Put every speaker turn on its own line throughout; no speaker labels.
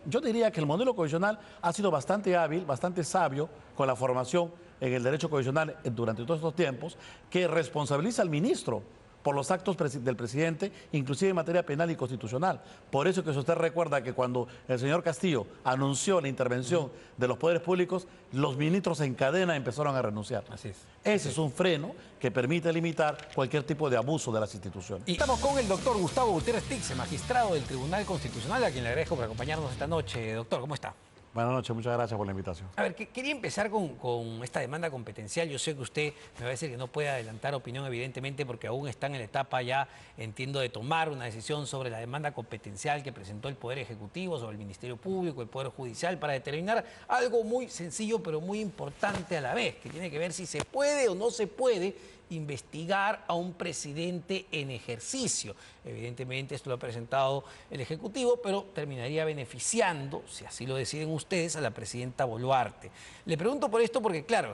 yo diría que el modelo constitucional ha sido bastante hábil, bastante sabio con la formación en el derecho constitucional durante todos estos tiempos, que responsabiliza al ministro por los actos del presidente, inclusive en materia penal y constitucional. Por eso que si usted recuerda que cuando el señor Castillo anunció la intervención de los poderes públicos, los ministros en cadena empezaron a renunciar.
Así es.
Ese es un freno que permite limitar cualquier tipo de abuso de las instituciones.
Y estamos con el doctor Gustavo Gutiérrez Tixe, magistrado del Tribunal Constitucional, a quien le agradezco por acompañarnos esta noche. Doctor, ¿cómo está?
Buenas noches, muchas gracias por la invitación.
A ver, quería empezar con esta demanda competencial. Yo sé que usted me va a decir que no puede adelantar opinión, evidentemente, porque aún están en la etapa ya, entiendo, de tomar una decisión sobre la demanda competencial que presentó el Poder Ejecutivo, sobre el Ministerio Público, el Poder Judicial, para determinar algo muy sencillo, pero muy importante a la vez, que tiene que ver si se puede o no se puede investigar a un presidente en ejercicio. Evidentemente esto lo ha presentado el Ejecutivo, pero terminaría beneficiando, si así lo deciden ustedes, a la presidenta Boluarte. Le pregunto por esto porque, claro,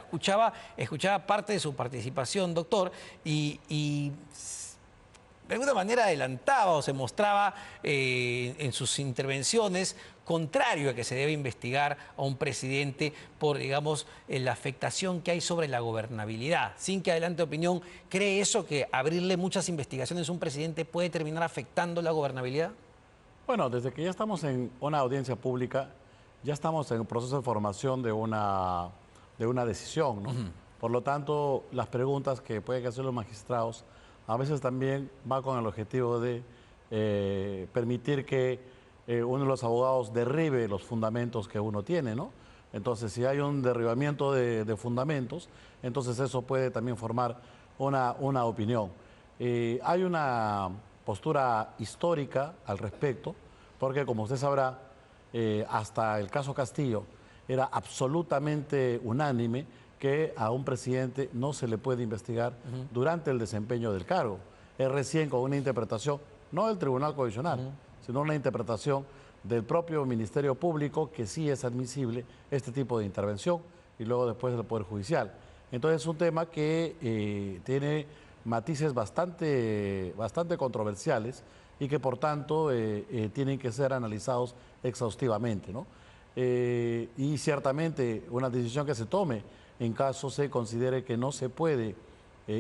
escuchaba parte de su participación, doctor, y de alguna manera adelantaba o se mostraba en sus intervenciones contrario a que se debe investigar a un presidente por, digamos, la afectación que hay sobre la gobernabilidad. Sin que adelante opinión, ¿cree eso que abrirle muchas investigaciones a un presidente puede terminar afectando la gobernabilidad?
Bueno, desde que ya estamos en una audiencia pública, ya estamos en un proceso de formación de una decisión, ¿no? Por lo tanto, las preguntas que pueden hacer los magistrados a veces también va con el objetivo de permitir que uno de los abogados derribe los fundamentos que uno tiene, ¿no? Entonces, si hay un derribamiento de fundamentos, entonces eso puede también formar una opinión. Hay una postura histórica al respecto, porque como usted sabrá, hasta el caso Castillo era absolutamente unánime que a un presidente no se le puede investigar durante el desempeño del cargo. Es recién con una interpretación, no del Tribunal Constitucional, sino una interpretación del propio Ministerio Público que sí es admisible este tipo de intervención y luego después del Poder Judicial. Entonces es un tema que tiene matices bastante controversiales y que por tanto tienen que ser analizados exhaustivamente, ¿no? Y ciertamente una decisión que se tome en caso se considere que no se puede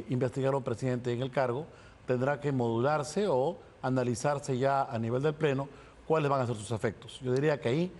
investigar a un presidente en el cargo, tendrá que modularse o analizarse ya a nivel del Pleno cuáles van a ser sus efectos. Yo diría que ahí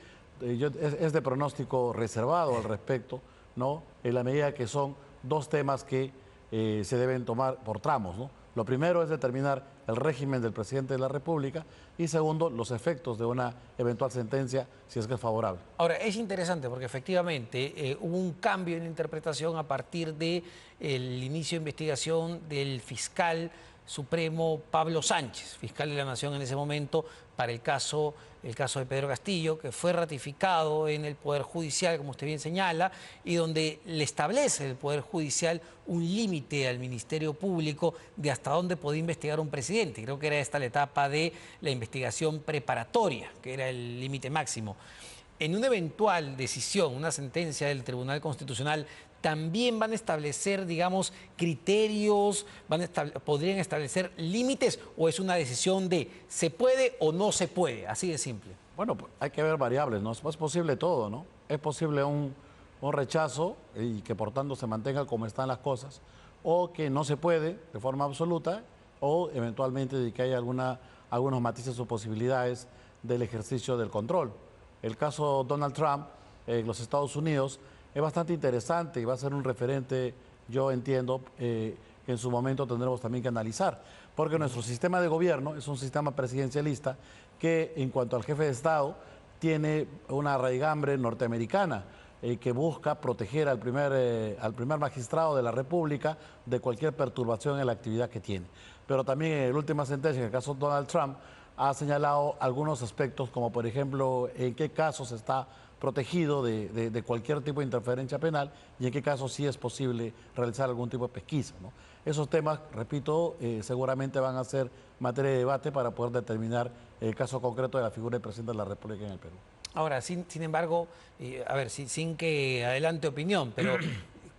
es de pronóstico reservado al respecto, ¿no? En la medida que son dos temas que se deben tomar por tramos, ¿no? Lo primero es determinar el régimen del presidente de la República y segundo, los efectos de una eventual sentencia si es que es favorable.
Ahora, es interesante porque efectivamente hubo un cambio en la interpretación a partir del inicio de investigación del fiscal supremo Pablo Sánchez, fiscal de la Nación en ese momento, para el caso de Pedro Castillo, que fue ratificado en el Poder Judicial, como usted bien señala, y donde le establece el Poder Judicial un límite al Ministerio Público de hasta dónde podía investigar un presidente. Creo que era esta la etapa de la investigación preparatoria, que era el límite máximo. En una eventual decisión, una sentencia del Tribunal Constitucional, ¿también van a establecer, digamos, criterios, podrían establecer límites o es una decisión de se puede o no se puede? Así de simple.
Bueno, pues hay que ver variables, ¿no? Es posible todo, ¿no? Es posible un rechazo y que por tanto se mantenga como están las cosas, o que no se puede de forma absoluta, o eventualmente de que haya algunos matices o posibilidades del ejercicio del control. El caso Donald Trump en los Estados Unidos es bastante interesante y va a ser un referente, yo entiendo, que en su momento tendremos también que analizar, porque nuestro sistema de gobierno es un sistema presidencialista que en cuanto al jefe de Estado tiene una raigambre norteamericana que busca proteger al primer magistrado de la República de cualquier perturbación en la actividad que tiene. Pero también en la última sentencia, en el caso de Donald Trump, ha señalado algunos aspectos, como por ejemplo, en qué casos está protegido de cualquier tipo de interferencia penal y en qué casos sí es posible realizar algún tipo de pesquisa, ¿no? Esos temas, repito, seguramente van a ser materia de debate para poder determinar el caso concreto de la figura del presidente de la República en el Perú.
Ahora, sin embargo, a ver, sin que adelante opinión, pero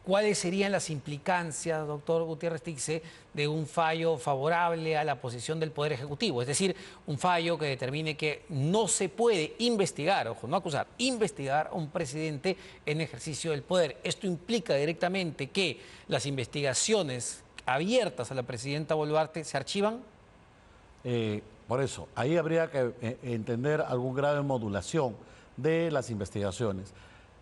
¿cuáles serían las implicancias, doctor Gutiérrez Tixe, de un fallo favorable a la posición del Poder Ejecutivo? Es decir, un fallo que determine que no se puede investigar, ojo, no acusar, investigar a un presidente en ejercicio del poder. Esto implica directamente que las investigaciones abiertas a la presidenta Boluarte se archivan.
Por eso, ahí habría que entender algún grado de modulación de las investigaciones.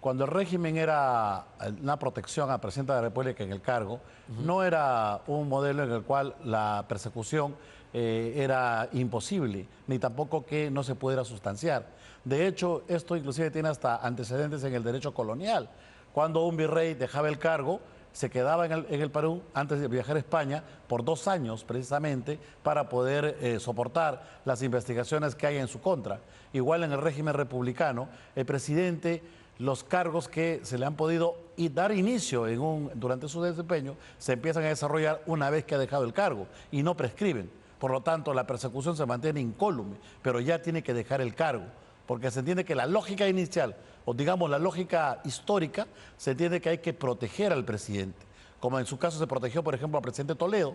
Cuando el régimen era una protección al presidente de la República en el cargo, no era un modelo en el cual la persecución era imposible, ni tampoco que no se pudiera sustanciar. De hecho, esto inclusive tiene hasta antecedentes en el derecho colonial. Cuando un virrey dejaba el cargo, se quedaba en el Perú antes de viajar a España por 2 años precisamente para poder soportar las investigaciones que hay en su contra. Igual en el régimen republicano, el presidente, los cargos que se le han podido dar inicio durante su desempeño se empiezan a desarrollar una vez que ha dejado el cargo y no prescriben. Por lo tanto, la persecución se mantiene incólume, pero ya tiene que dejar el cargo, porque se entiende que la lógica inicial, o digamos la lógica histórica, se entiende que hay que proteger al presidente, como en su caso se protegió, por ejemplo, al presidente Toledo,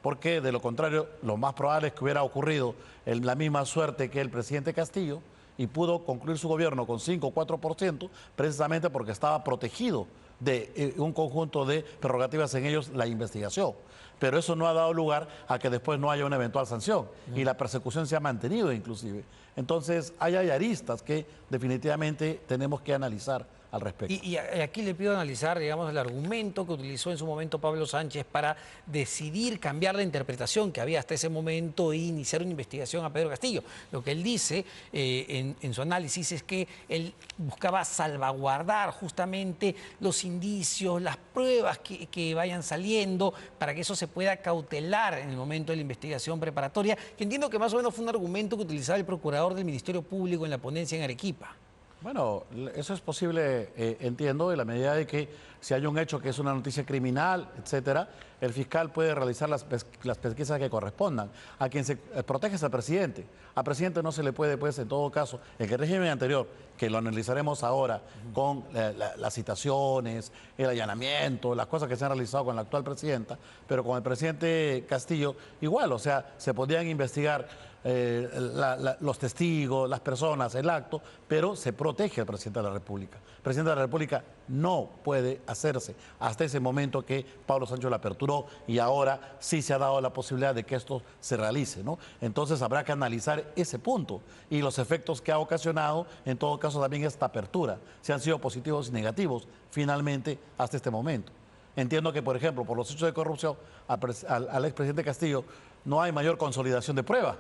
porque de lo contrario, lo más probable es que hubiera ocurrido la misma suerte que el presidente Castillo, y pudo concluir su gobierno con 5 o 4%, precisamente porque estaba protegido de un conjunto de prerrogativas, en ellos la investigación. Pero eso no ha dado lugar a que después no haya una eventual sanción, y la persecución se ha mantenido inclusive. Entonces, hay aristas que definitivamente tenemos que analizar al respecto.
Y aquí le pido analizar, digamos, el argumento que utilizó en su momento Pablo Sánchez para decidir cambiar la interpretación que había hasta ese momento e iniciar una investigación a Pedro Castillo. Lo que él dice en su análisis es que él buscaba salvaguardar justamente los indicios, las pruebas que vayan saliendo para que eso se pueda cautelar en el momento de la investigación preparatoria, que entiendo que más o menos fue un argumento que utilizaba el procurador del Ministerio Público en la ponencia en Arequipa.
Bueno, eso es posible, entiendo, en la medida de que si hay un hecho que es una noticia criminal, etcétera, el fiscal puede realizar las pesquisas que correspondan. A quien se protege es al presidente. Al presidente no se le puede, pues, en todo caso, en el régimen anterior, que lo analizaremos ahora con las citaciones, el allanamiento, las cosas que se han realizado con la actual presidenta, pero con el presidente Castillo, igual, o sea, se podían investigar los testigos, las personas, el acto, pero se protege al presidente de la República. El presidente de la República no puede hacerse hasta ese momento que Pablo Sánchez lo aperturó, y ahora sí se ha dado la posibilidad de que esto se realice, ¿no? Entonces habrá que analizar ese punto y los efectos que ha ocasionado, en todo caso, también esta apertura, si han sido positivos y negativos finalmente hasta este momento. Entiendo que, por ejemplo, por los hechos de corrupción al expresidente Castillo no hay mayor consolidación de prueba.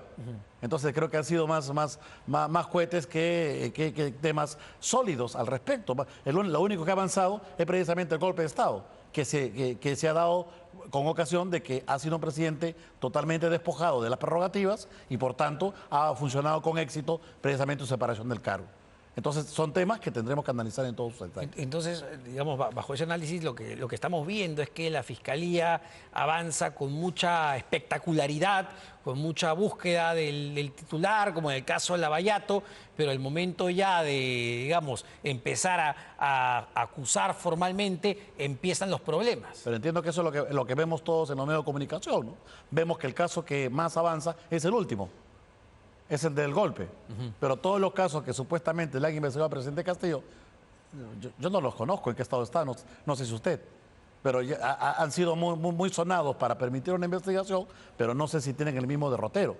Entonces creo que han sido más cohetes que temas sólidos al respecto. Lo único que ha avanzado es precisamente el golpe de Estado, que se ha dado con ocasión de que ha sido un presidente totalmente despojado de las prerrogativas y por tanto ha funcionado con éxito precisamente su separación del cargo. Entonces, son temas que tendremos que analizar en todos sus detalles.
Entonces, digamos, bajo ese análisis, lo que estamos viendo es que la Fiscalía avanza con mucha espectacularidad, con mucha búsqueda del titular, como en el caso de Lavallato, pero el momento ya de, digamos, empezar a acusar formalmente, empiezan los problemas.
Pero entiendo que eso es lo que vemos todos en los medios de comunicación, ¿no? Vemos que el caso que más avanza es el último. Es el del golpe. Pero todos los casos que supuestamente le han investigado al presidente Castillo, yo no los conozco en qué estado están, no sé si usted, pero han sido muy sonados para permitir una investigación, pero no sé si tienen el mismo derrotero.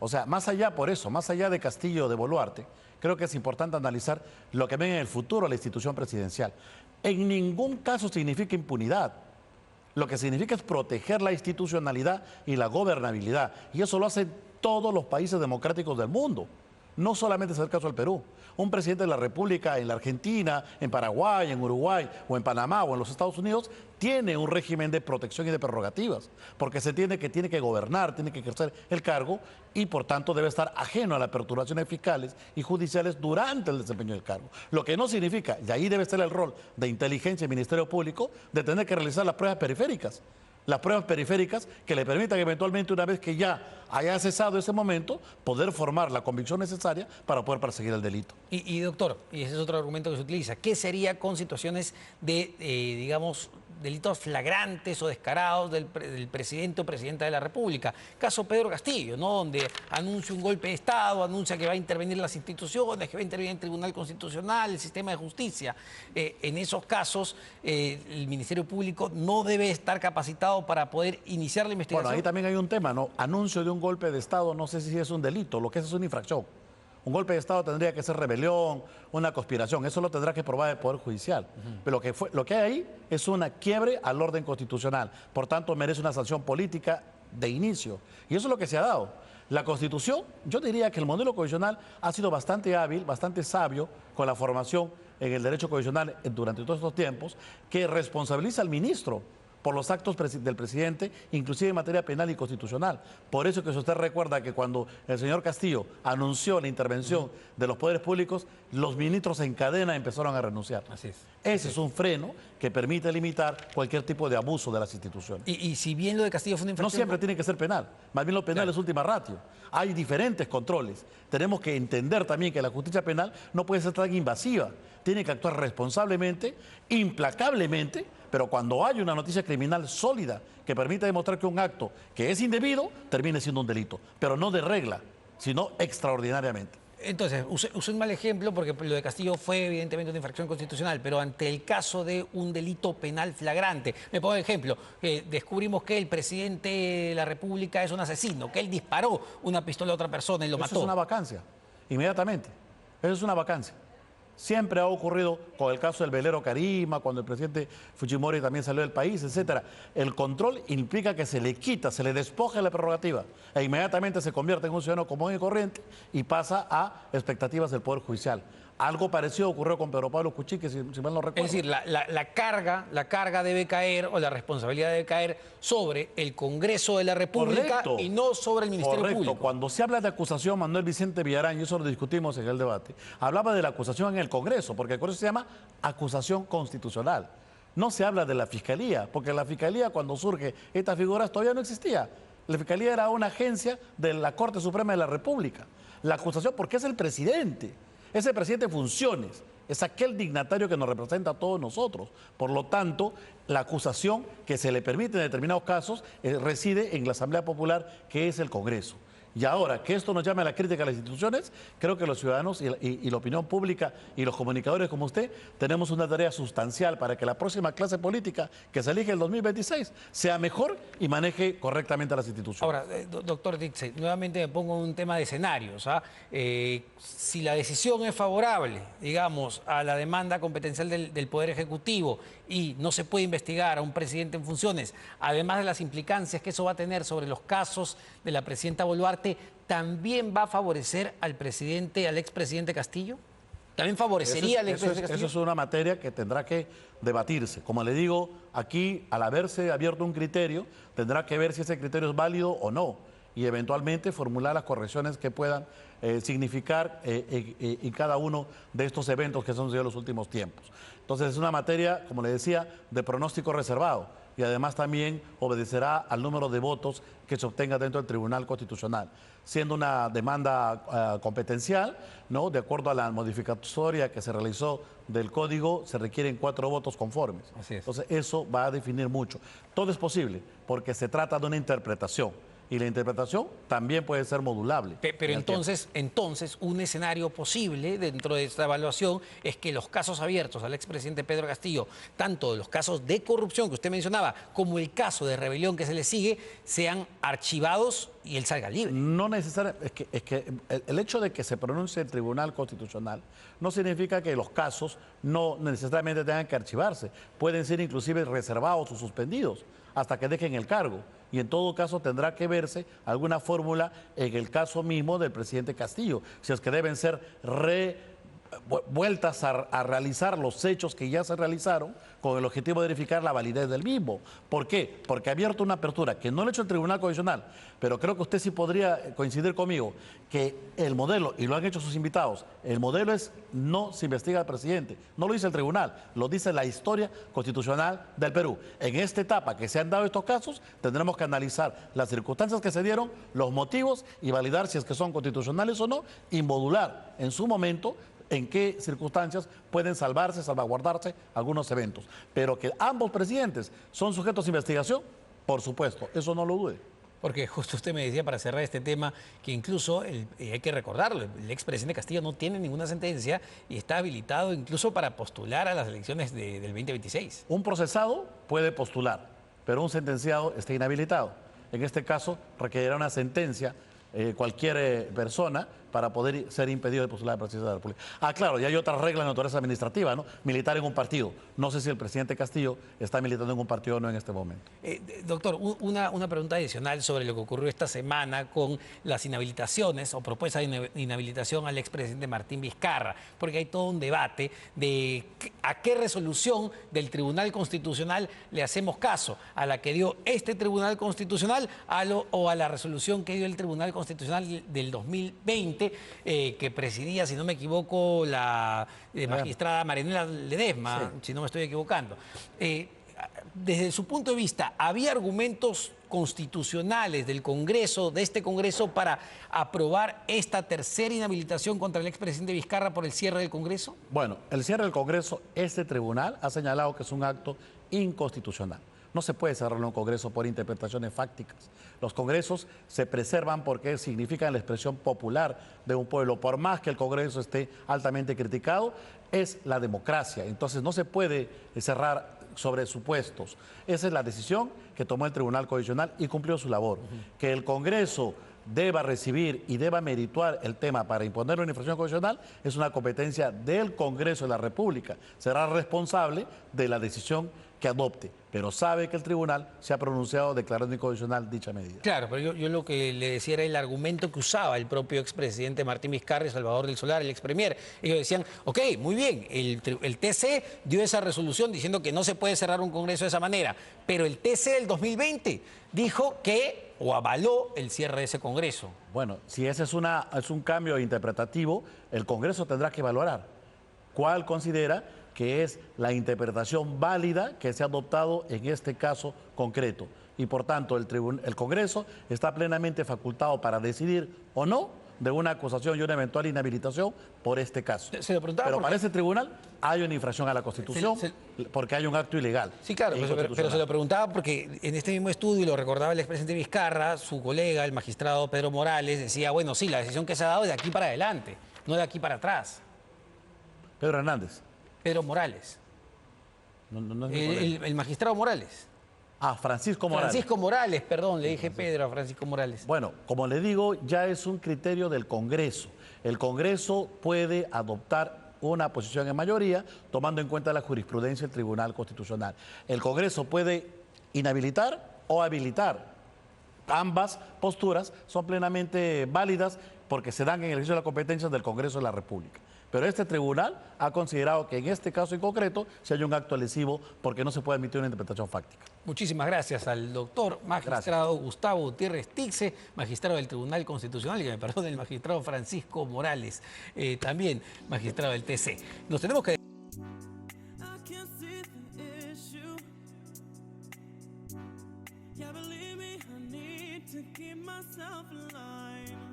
O sea, más allá de Castillo, de Boluarte, creo que es importante analizar lo que ven en el futuro la institución presidencial. En ningún caso significa impunidad. Lo que significa es proteger la institucionalidad y la gobernabilidad. Y eso lo hacen todos los países democráticos del mundo. No solamente es el caso del Perú. Un presidente de la República en la Argentina, en Paraguay, en Uruguay, o en Panamá, o en los Estados Unidos, tiene un régimen de protección y de prerrogativas, porque se entiende que tiene que gobernar, tiene que ejercer el cargo, y por tanto debe estar ajeno a las perturbaciones fiscales y judiciales durante el desempeño del cargo. Lo que no significa, y ahí debe estar el rol de inteligencia y Ministerio Público, de tener que realizar las pruebas periféricas. Las pruebas periféricas que le permitan eventualmente, una vez que ya haya cesado ese momento, poder formar la convicción necesaria para poder perseguir el delito.
Y doctor, y ese es otro argumento que se utiliza, ¿qué sería con situaciones de, digamos, delitos flagrantes o descarados del presidente o presidenta de la República. Caso Pedro Castillo, ¿no? Donde anuncia un golpe de Estado, anuncia que va a intervenir las instituciones, que va a intervenir el Tribunal Constitucional, el sistema de justicia. En esos casos, el Ministerio Público no debe estar capacitado para poder iniciar la investigación.
Bueno, ahí también hay un tema, ¿no? Anuncio de un golpe de Estado, no sé si es un delito, lo que es una infracción. Un golpe de Estado tendría que ser rebelión, una conspiración, eso lo tendrá que probar el Poder Judicial. Pero lo que hay ahí es una quiebre al orden constitucional, por tanto merece una sanción política de inicio. Y eso es lo que se ha dado. La Constitución, yo diría que el modelo constitucional ha sido bastante hábil, bastante sabio con la formación en el derecho constitucional durante todos estos tiempos, que responsabiliza al ministro por los actos del presidente, inclusive en materia penal y constitucional. Por eso que si usted recuerda que cuando el señor Castillo anunció la intervención de los poderes públicos, los ministros en cadena empezaron a renunciar.
Así es.
Ese es un freno que permite limitar cualquier tipo de abuso de las instituciones.
Y si bien lo de Castillo fue una infracción...
No siempre tiene que ser penal, más bien lo penal es última ratio. Hay diferentes controles. Tenemos que entender también que la justicia penal no puede ser tan invasiva. Tiene que actuar responsablemente, implacablemente, pero cuando hay una noticia criminal sólida que permita demostrar que un acto que es indebido termine siendo un delito, pero no de regla, sino extraordinariamente.
Entonces, usé un mal ejemplo porque lo de Castillo fue evidentemente una infracción constitucional, pero ante el caso de un delito penal flagrante, me pongo de ejemplo, descubrimos que el presidente de la República es un asesino, que él disparó una pistola a otra persona y lo mató.
Eso es una vacancia, inmediatamente. Eso es una vacancia. Siempre ha ocurrido con el caso del velero Carima, cuando el presidente Fujimori también salió del país, etcétera. El control implica que se le quita, se le despoja la prerrogativa e inmediatamente se convierte en un ciudadano común y corriente y pasa a expectativas del Poder Judicial. Algo parecido ocurrió con Pedro Pablo Kuczynski, si mal no recuerdo.
Es decir, la carga debe caer, o la responsabilidad debe caer sobre el Congreso de la República. Correcto. Y no sobre el Ministerio Público.
Cuando se habla de acusación, Manuel Vicente Villarán, y eso lo discutimos en el debate, hablaba de la acusación en el Congreso, porque el Congreso se llama acusación constitucional. No se habla de la Fiscalía, porque la Fiscalía, cuando surge estas figuras, todavía no existía. La Fiscalía era una agencia de la Corte Suprema de la República. La acusación, porque es el presidente. Es el presidente en funciones, es aquel dignatario que nos representa a todos nosotros. Por lo tanto, la acusación que se le permite en determinados casos reside en la Asamblea Popular, que es el Congreso. Y ahora, que esto nos llame a la crítica a las instituciones, creo que los ciudadanos y la opinión pública y los comunicadores como usted tenemos una tarea sustancial para que la próxima clase política que se elige en el 2026 sea mejor y maneje correctamente a las instituciones.
Ahora, doctor Dixey, nuevamente me pongo un tema de escenarios. Si la decisión es favorable, digamos, a la demanda competencial del Poder Ejecutivo y no se puede investigar a un presidente en funciones, además de las implicancias que eso va a tener sobre los casos de la presidenta Boluarte, ¿también va a favorecer al expresidente Castillo? ¿También favorecería al expresidente Castillo?
Eso es una materia que tendrá que debatirse. Como le digo, aquí, al haberse abierto un criterio, tendrá que ver si ese criterio es válido o no y eventualmente formular las correcciones que puedan significar en cada uno de estos eventos que son de los últimos tiempos. Entonces es una materia, como le decía, de pronóstico reservado y además también obedecerá al número de votos que se obtenga dentro del Tribunal Constitucional. Siendo una demanda competencial, ¿no? De acuerdo a la modificatoria que se realizó del Código, se requieren 4 votos conformes.
Así es.
Entonces eso va a definir mucho. Todo es posible porque se trata de una interpretación. Y la interpretación también puede ser modulable.
Pero entonces, un escenario posible dentro de esta evaluación es que los casos abiertos al expresidente Pedro Castillo, tanto los casos de corrupción que usted mencionaba, como el caso de rebelión que se le sigue, sean archivados y él salga libre.
No necesariamente, es que el hecho de que se pronuncie el Tribunal Constitucional no significa que los casos no necesariamente tengan que archivarse. Pueden ser inclusive reservados o suspendidos hasta que dejen el cargo. Y en todo caso tendrá que verse alguna fórmula en el caso mismo del presidente Castillo, si es que deben ser vueltas a realizar los hechos que ya se realizaron con el objetivo de verificar la validez del mismo. ¿Por qué? Porque ha abierto una apertura que no lo ha hecho el Tribunal Constitucional, pero creo que usted sí podría coincidir conmigo que el modelo, y lo han hecho sus invitados, el modelo es no se investiga al presidente, no lo dice el tribunal, lo dice la historia constitucional del Perú. En esta etapa que se han dado estos casos, tendremos que analizar las circunstancias que se dieron, los motivos y validar si es que son constitucionales o no, y modular en su momento en qué circunstancias pueden salvaguardarse algunos eventos. Pero que ambos presidentes son sujetos de investigación, por supuesto, eso no lo dude.
Porque justo usted me decía, para cerrar este tema, que incluso, hay que recordarlo, el expresidente Castillo no tiene ninguna sentencia y está habilitado incluso para postular a las elecciones del 2026.
Un procesado puede postular, pero un sentenciado está inhabilitado. En este caso, requerirá una sentencia cualquier persona para poder ser impedido de postular a la presidencia de la República. Ah, claro, y hay otra regla de naturaleza administrativa, ¿no? Militar en un partido. No sé si el presidente Castillo está militando en un partido o no en este momento.
Doctor, una pregunta adicional sobre lo que ocurrió esta semana con las inhabilitaciones o propuestas de inhabilitación al expresidente Martín Vizcarra, porque hay todo un debate de a qué resolución del Tribunal Constitucional le hacemos caso, a la que dio este Tribunal Constitucional o a la resolución que dio el Tribunal Constitucional del 2020, que presidía, si no me equivoco, la magistrada Marianela Ledesma, sí, si no me estoy equivocando. Desde su punto de vista, ¿había argumentos constitucionales del Congreso, de este Congreso, para aprobar esta tercera inhabilitación contra el expresidente Vizcarra por el cierre del Congreso?
Bueno, el cierre del Congreso, este tribunal ha señalado que es un acto inconstitucional. No se puede cerrar un congreso por interpretaciones fácticas. Los congresos se preservan porque significan la expresión popular de un pueblo. Por más que el congreso esté altamente criticado, es la democracia. Entonces no se puede cerrar sobre supuestos. Esa es la decisión que tomó el Tribunal Constitucional y cumplió su labor. Que el Congreso deba recibir y deba merituar el tema para imponer una infracción constitucional es una competencia del Congreso de la República. Será responsable de la decisión que adopte, pero sabe que el tribunal se ha pronunciado declarando inconstitucional dicha medida.
Claro, pero yo lo que le decía era el argumento que usaba el propio expresidente Martín Vizcarra y Salvador del Solar, el expremier. Ellos decían, ok, muy bien, el TC dio esa resolución diciendo que no se puede cerrar un congreso de esa manera, pero el TC del 2020 dijo que, o avaló el cierre de ese congreso.
Bueno, si ese es un cambio interpretativo, el Congreso tendrá que valorar cuál considera que es la interpretación válida que se ha adoptado en este caso concreto. Y por tanto, el Congreso está plenamente facultado para decidir o no de una acusación y una eventual inhabilitación por este caso.
Se lo preguntaba.
Pero para ese tribunal hay una infracción a la Constitución porque hay un acto ilegal.
Sí, claro, pero se lo preguntaba porque en este mismo estudio, lo recordaba el expresidente Vizcarra, su colega, el magistrado Pedro Morales, decía, bueno, sí, la decisión que se ha dado es de aquí para adelante, no de aquí para atrás.
Pedro Hernández.
Pedro Morales.
No es
el magistrado Morales.
Ah, Francisco Morales.
Francisco Morales, perdón, le dije Pedro a Francisco Morales.
Bueno, como le digo, ya es un criterio del Congreso. El Congreso puede adoptar una posición en mayoría tomando en cuenta la jurisprudencia del Tribunal Constitucional. El Congreso puede inhabilitar o habilitar. Ambas posturas son plenamente válidas porque se dan en el ejercicio de las competencias del Congreso de la República. Pero este tribunal ha considerado que en este caso en concreto se hay un acto lesivo porque no se puede admitir una interpretación fáctica.
Muchísimas gracias al doctor magistrado Gustavo Gutiérrez Tixe, magistrado del Tribunal Constitucional, y me perdone, el magistrado Francisco Morales, también magistrado del TC. Nos tenemos que...
Yeah, believe me, I need to keep myself alive.